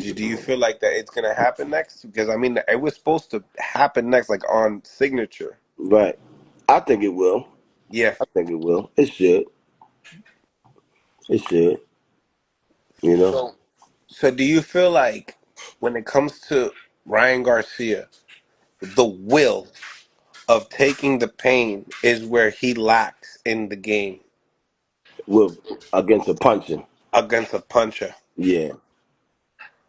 Do you feel like that it's gonna happen next? Because I mean, it was supposed to happen next, like on signature. Right. I think it will. Yeah. I think it will. It should. It should. You know. So, so do you feel like when it comes to Ryan Garcia, the will of taking the pain is where he lacks in the game With against a puncher. against a puncher? Yeah.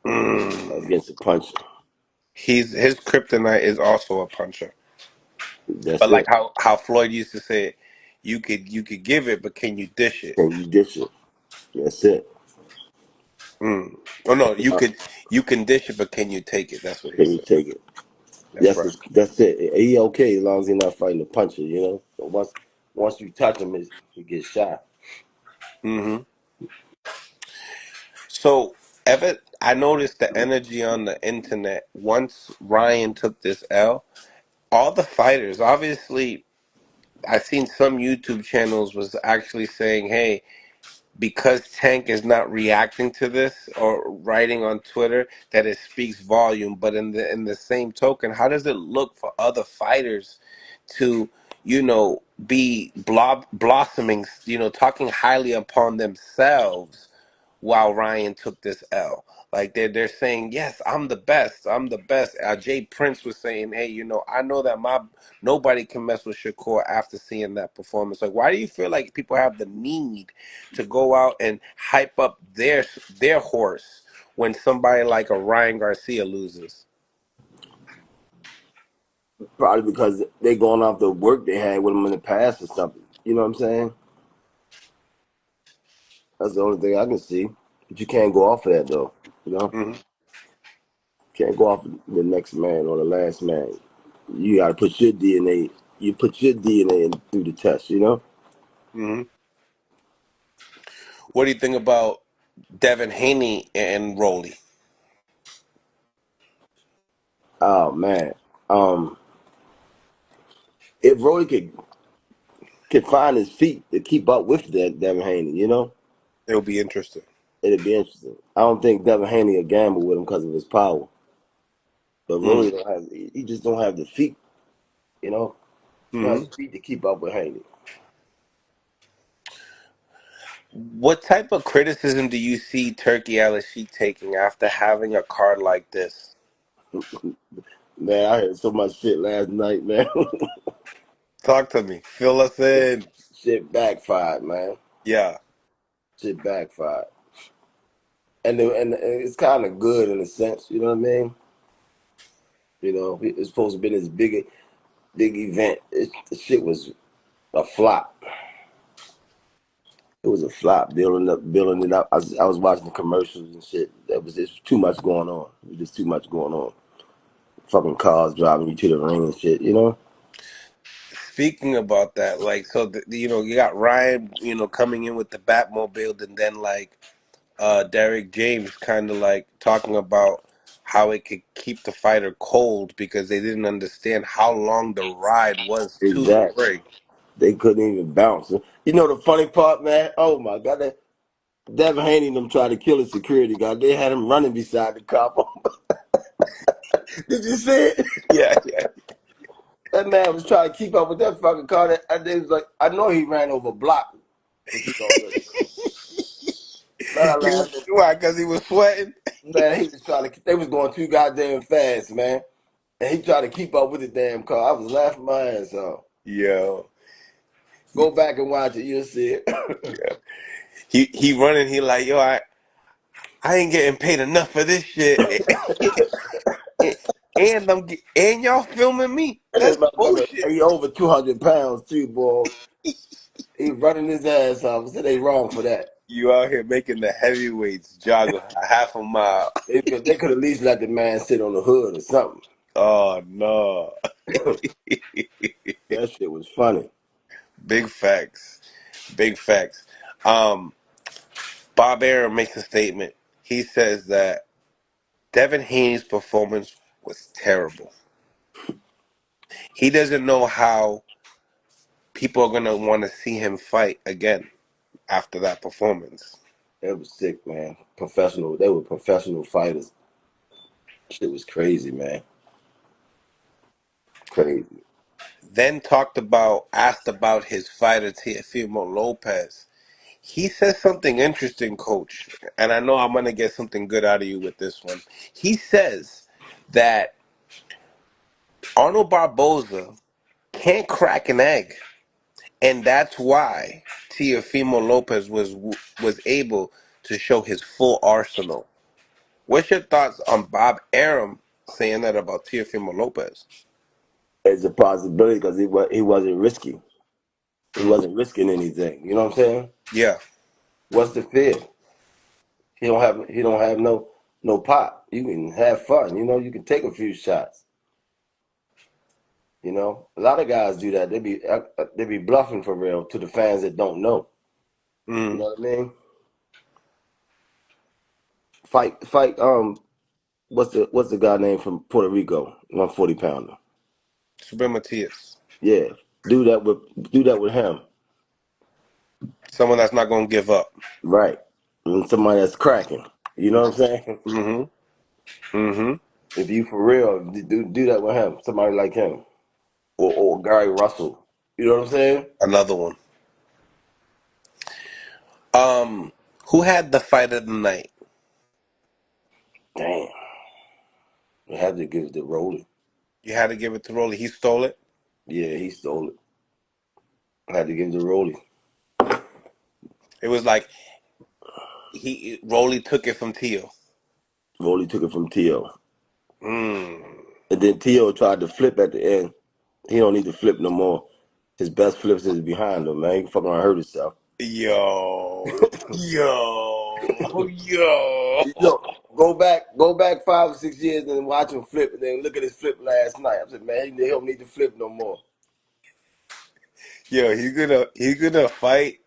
Mm. Against a puncher. His kryptonite is also a puncher. That's But like it. how Floyd used to say, you could give it, but can you dish it? Can you dish it? That's it. Mm. Oh no, you Uh, could you can dish it, but can you take it? That's what he can you said. take it? That's right. That's it. He okay as long as he's not fighting a puncher, you know. But once you touch him, he gets shot. Hmm. So, Evan, I noticed the energy on the internet once Ryan took this L. All the fighters, obviously, I've seen some YouTube channels was actually saying, "Hey, because Tank is not reacting to this or writing on Twitter, that it speaks volume." But in the same token, how does it look for other fighters to, be blossoming, talking highly upon themselves while Ryan took this L? Like they're saying, yes, I'm the best. I'm the best. Jay Prince was saying, hey, I know that my nobody can mess with Shakur after seeing that performance. Like, why do you feel like people have the need to go out and hype up their horse when somebody like a Ryan Garcia loses? Probably because they going off the work they had with him in the past or something. You know what I'm saying? That's the only thing I can see. But you can't go off of that though. You know, Hmm. can't go off of the next man or the last man. You got to put your DNA. You put your DNA in through the test. You know. Hmm. What do you think about Devin Haney and Rolley? Oh man. Um, if Roy could find his feet to keep up with that Devin Haney, you know, It'll be interesting. it'd be interesting. I don't think Devin Haney will gamble with him because of his power, but Roy Mm. don't have. He just don't have the feet. You know, he don't have Hmm. the feet to keep up with Haney. What type of criticism do you see Turkey LSG taking after having a card like this? Man, I heard so much shit last night, man. Talk to me. Fill us in. Shit backfired, man. Yeah. Shit backfired, and it's kind of good in a sense. You know what I mean? You know, it's supposed to be this big event. The shit was a flop. It was a flop, building it up. I was watching the commercials and shit. That was just too much going on. It was just too much going on. Fucking cars driving you to the ring and shit. You know? Speaking about that, like, so you got Ryan, coming in with the Batmobile, and then like, Derek James kind of like talking about how it could keep the fighter cold because they didn't understand how long the ride was to the Exactly. ring. They couldn't even bounce. You know the funny part, man? Oh my god, that Devin Haney and them tried to kill a security guard. They had him running beside the cop. Did you see it? Yeah, yeah. That man was trying to keep up with that fucking car. And they was like, I know he ran over a block, but you know, man, I laughed. Why? Because he was sweating. Man, he was trying to. They was going too goddamn fast, man. And he tried to keep up with the damn car. I was laughing my ass off. Yo, Go back and watch it. You'll see it. yeah. He running. He like, yo, I ain't getting paid enough for this shit. And y'all filming me. And this That's motherfucker, bullshit. he over 200 pounds too, boy. He running his ass off. I said they wrong for that. You out here making the heavyweights jog a half a mile. They could at least let the man sit on the hood or something. Oh no. That shit was funny. Big facts. Big facts. Um, Bob Arum makes a statement. He says that Devin Haney's performance was terrible. He doesn't know how people are gonna want to see him fight again after that performance. That was sick, man. Professional. They were professional fighters. Shit was crazy, man. Crazy. Then asked about his fighter Teofimo Lopez. He says something interesting, Coach, and I know I'm gonna get something good out of you with this one. He says that Arnold Barboza can't crack an egg, and that's why Teofimo Lopez was able to show his full arsenal. What's your thoughts on Bob Arum saying that about Teofimo Lopez? It's a possibility because he wasn't risky. He Mm, wasn't risking anything. You know what I'm saying? yeah, What's the fear? He don't have no pop. You can have fun. You know, you can take a few shots. You know, a lot of guys do that. They be bluffing for real to the fans that don't know. You mm, know what I mean? Fight. What's the guy name from Puerto Rico? 140 pounder. Super Matias, Yeah, do that with him. someone that's not gonna give up. Right. And somebody that's cracking. You know what I'm saying? Mm-hmm. Mm-hmm. If you for real, do that with him. Somebody like him or Gary Russell. You know what I'm saying? Another one. Um, who had the fight of the night? Damn. We had to give it to Rolley. You had to give it to Rolley. He stole it. Yeah, he stole it. I had to give it to Rolley. It was like Rolley took it from Tio. Rolley took it from Tio. Mm. And then Tio tried to flip at the end. He don't need to flip no more. His best flips is behind him, man. He fucking around hurt himself. Yo, yo. You know, go back 5 or 6 years and watch him flip, and then look at his flip last night. I said, man, he don't need to flip no more. Yo, he's gonna fight.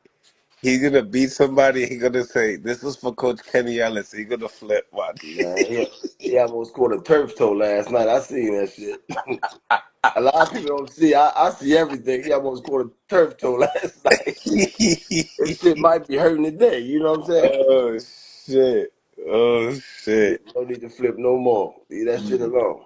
He's gonna beat somebody. He's gonna say, "This is for Coach Kenny Ellis." He's gonna flip. Watch. Man, he almost scored a turf toe last night. I seen that shit. A lot of people don't see. I see everything. He almost scored a turf toe last night. This shit might be hurting today. You know what I'm saying? Oh shit! Oh You shit! don't need to flip no more. Leave that shit alone.